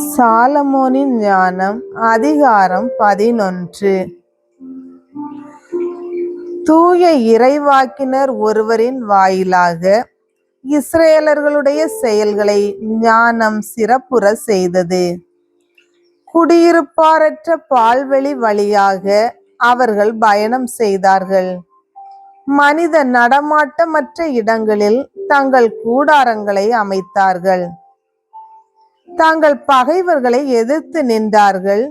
சாலமோனின் ஞானம் அதிகாரம் 11. தூய இறைவாக்கினர் ஒருவரின் வாயிலாக இஸ்ரேலர்களுடைய செயல்களை ஞானம் சிறப்புற செய்தது. குடியிருப்பாரற்ற பால்வெளி வழியாக அவர்கள் பயணம் செய்தார்கள். மனித நடமாட்டமற்ற இடங்களில் தங்கள் கூடாரங்களை அமைத்தார்கள். தங்கள் பகைவர்களை எதிர்த்து நின்றார்கள்.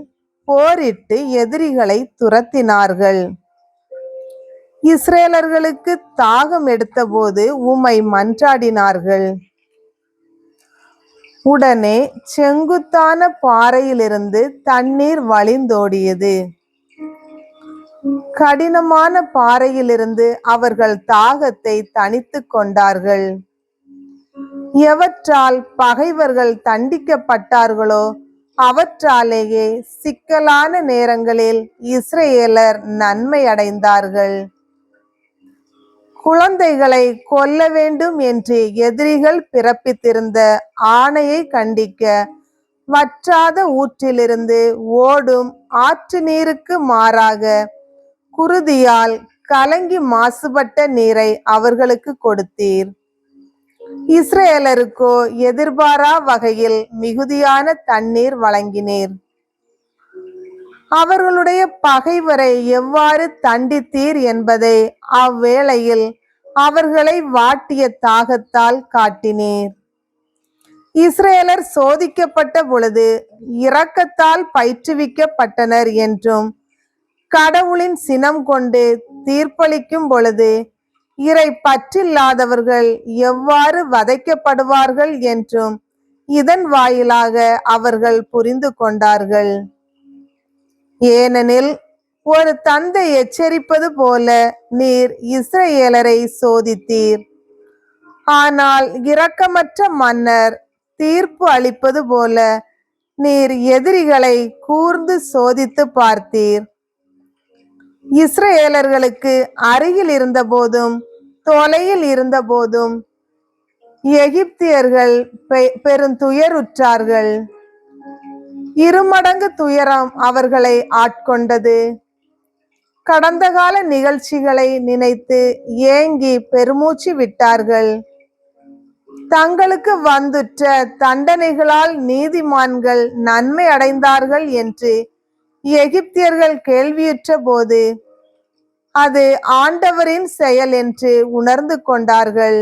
போரிட்டு எதிரிகளை துரத்தினார்கள். இஸ்ரேலர்களுக்கு தாகம் எடுத்தபோது உம்மை மன்றாடினார்கள். உடனே செங்குத்தான பாறையிலிருந்து தண்ணீர் வழிந்தோடியது. கடினமான பாறையிலிருந்து அவர்கள் தாகத்தை தணித்து கொண்டார்கள். எவற்றால் பகைவர்கள் தண்டிக்கப்பட்டார்களோ அவற்றாலேயே சிக்கலான நேரங்களில் இஸ்ரேலர் நன்மை அடைந்தார்கள். குழந்தைகளை கொல்ல வேண்டும் என்று எதிரிகள் பிறப்பித்திருந்த ஆணையை கண்டிக்க வற்றாத ஊற்றிலிருந்து ஓடும் ஆற்று நீருக்கு மாறாக குருதியால் கலங்கி மாசுபட்ட நீரை அவர்களுக்கு கொடுத்தீர். இஸ்ரேலருக்கோ எதிர்பாரா வகையில் மிகுதியான தண்ணீர் வழங்கினீர். அவர்களுடைய பகைவரை எவ்வாறு தண்டித்தீர் என்பதை அவ்வேளையில் அவர்களை வாட்டிய தாகத்தால் காட்டினீர். இஸ்ரேலர் சோதிக்கப்பட்ட பொழுது இரக்கத்தால் பயிற்றுவிக்கப்பட்டனர் என்றும், கடவுளின் சினம் கொண்டு தீர்ப்பளிக்கும் பொழுது இறை பற்றில்லாதவர்கள் எவ்வாறு வதைக்கப்படுவார்கள் என்றும் இதன் வாயிலாக அவர்கள் புரிந்து கொண்டார்கள். ஏனெனில் ஒரு தந்தை எச்சரிப்பது போல நீர் இஸ்ரேலரை சோதித்தீர். ஆனால் இரக்கமற்ற மன்னர் தீர்ப்பு அளிப்பது போல நீர் எதிரிகளை கூர்ந்து சோதித்து பார்த்தீர். இஸ்ரேலர்களுக்கு அருகில் இருந்த போதும் தொலையில் இருந்த போதும் எகிப்தியர்கள் பெருந்துயருற்றார்கள். இருமடங்கு துயரம் அவர்களை ஆட்கொண்டது. கடந்த கால நிகழ்ச்சிகளை நினைத்து ஏங்கி பெருமூச்சு விட்டார்கள். தங்களுக்கு வந்துற்ற தண்டனைகளால் நீதிமான்கள் நன்மை அடைந்தார்கள் என்று எகிப்தியர்கள் கேள்வியுற்ற போது அது ஆண்டவரின் செயல் என்று உணர்ந்து கொண்டார்கள்.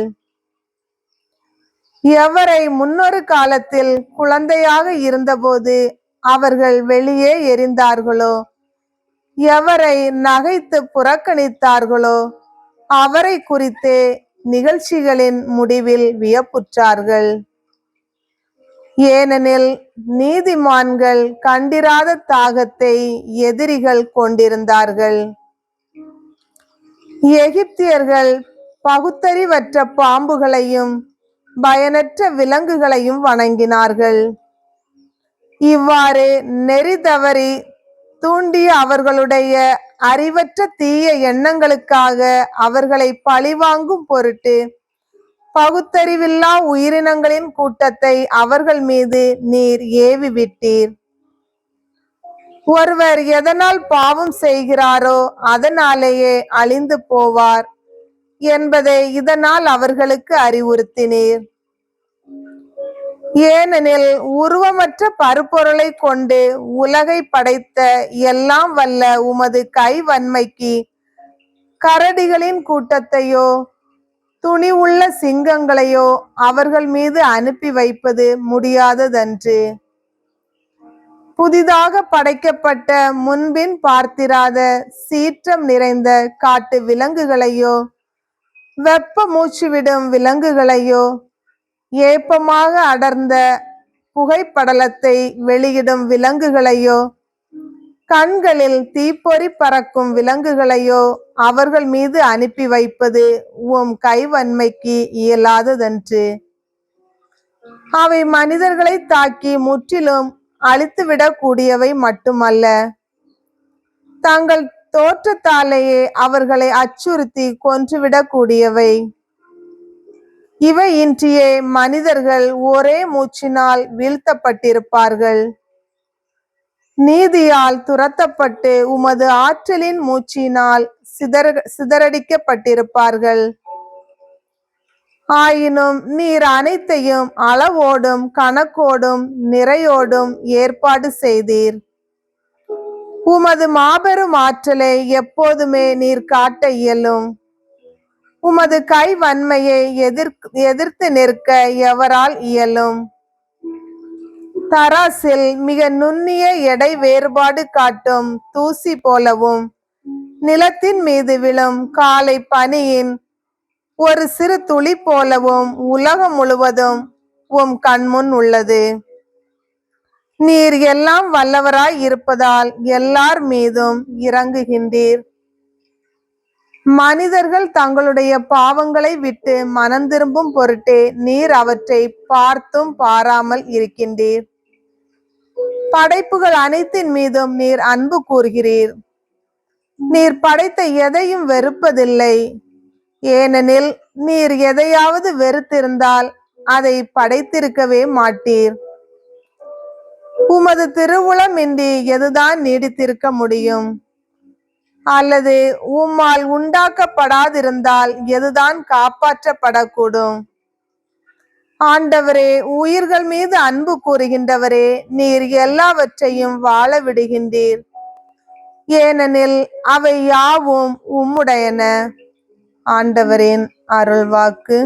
எவரை முன்னொரு காலத்தில் குழந்தையாக இருந்தபோது அவர்கள் வெளியே எறிந்தார்களோ, எவரை நகைத்து புறக்கணித்தார்களோ அவரை குறித்தே நிகழ்ச்சிகளின் முடிவில் வியப்புற்றார்கள். ஏனெனில் நீதிமான்கள் கண்டிராத தாகத்தை எதிரிகள் கொண்டிருந்தார்கள். எகிப்தியர்கள் பகுத்தறிவற்ற பாம்புகளையும் பயனற்ற விலங்குகளையும் வணங்கினார்கள். இவ்வாறு நெறி தவறி தூண்டிய அவர்களுடைய அறிவற்ற தீய எண்ணங்களுக்காக அவர்களை பழிவாங்கும் பொருட்டு பகுத்தறிவில்லா உயிரினங்களின் கூட்டத்தை அவர்கள் மீது நீர் ஏவி விட்டீர். ஒருவர் எதனால் பாவம் செய்கிறாரோ அதனாலேயே அழிந்து போவார் என்பதை இதனால் அவர்களுக்கு அறிவுறுத்தினீர். ஏனெனில் உருவமற்ற பருப்பொருளை கொண்டு உலகை படைத்த எல்லாம் வல்ல உமது கைவன்மைக்கு கரடிகளின் கூட்டத்தையோ துணிவுள்ள சிங்கங்களையோ அவர்கள் மீது அனுப்பி வைப்பது முடியாததன்று. புதிதாக படைக்கப்பட்ட முன்பின் பார்த்திராத சீற்றம் நிறைந்த காட்டு விலங்குகளையோ வெப்ப மூச்சுவிடும் விலங்குகளையோ ஏப்பமாக அடர்ந்த புகைப்படலத்தை வெளியிடும் விலங்குகளையோ கண்களில் தீப்பொறி பறக்கும் விலங்குகளையோ அவர்கள் மீது அனுப்பி வைப்பது உம் கைவன்மைக்கு இயலாததன்று. அவை மனிதர்களை தாக்கி முற்றிலும் அழித்துவிடக் கூடியவை மட்டுமல்ல, தங்கள் தோற்றத்தாலேயே அவர்களை அச்சுறுத்தி கொன்றுவிடக் கூடியவை. இவை இன்றியே மனிதர்கள் ஒரே மூச்சினால் வீழ்த்தப்பட்டிருப்பார்கள். நீதியால் துரத்தப்பட்டு உமது ஆற்றலின் மூச்சினால் சிதறடிக்கப்பட்டிருப்பார்கள். ஆயினும் நீர் அனைத்தையும் அளவோடும் கணக்கோடும் நிறையோடும் ஏற்பாடு செய்தீர். உமது மாபெரும் ஆற்றலை எப்போதுமே நீர் காட்ட இயலும். உமது கை வன்மையை எதிர்த்து நிற்க எவரால் இயலும்? தராசில் மிக நுண்ணிய எடை வேறுபாடு காட்டும் தூசி போலவும் நிலத்தின் மீது விழும் காலை பனியின் ஒரு சிறு துளி போலவும் உலகம் முழுவதும் உம் கண்முன் உள்ளது. நீர் எல்லாம் வல்லவராய் இருப்பதால் எல்லார் மீதும் இறங்குகின்றீர். மனிதர்கள் தங்களுடைய பாவங்களை விட்டு மனம் திரும்பும் பொருட்டே நீர் அவற்றை பார்த்தும் பாராமல் இருக்கின்றீர். படைப்புகள் அனைத்தின் மீதும் நீர் அன்பு கூறுகிறீர். நீர் படைத்த எதையும் வெறுப்பதில்லை. ஏனெனில் நீர் எதையாவது வெறுத்திருந்தால் அதை படைத்திருக்கவே மாட்டீர். உமது திருவுளம் இன்றி எதுதான் நீடித்திருக்க முடியும்? அல்லது உம்மால் உண்டாக்கப்படாதிருந்தால் எதுதான் காப்பாற்றப்படக்கூடும்? ஆண்டவரே, உயிர்கள் மீது அன்பு கூறுகின்றவரே, நீர் எல்லாவற்றையும் வாழ விடுகின்றீர். ஏனெனில் அவை யாவும் உம்முடையன. ஆண்டவரின் அருள்வாக்கு.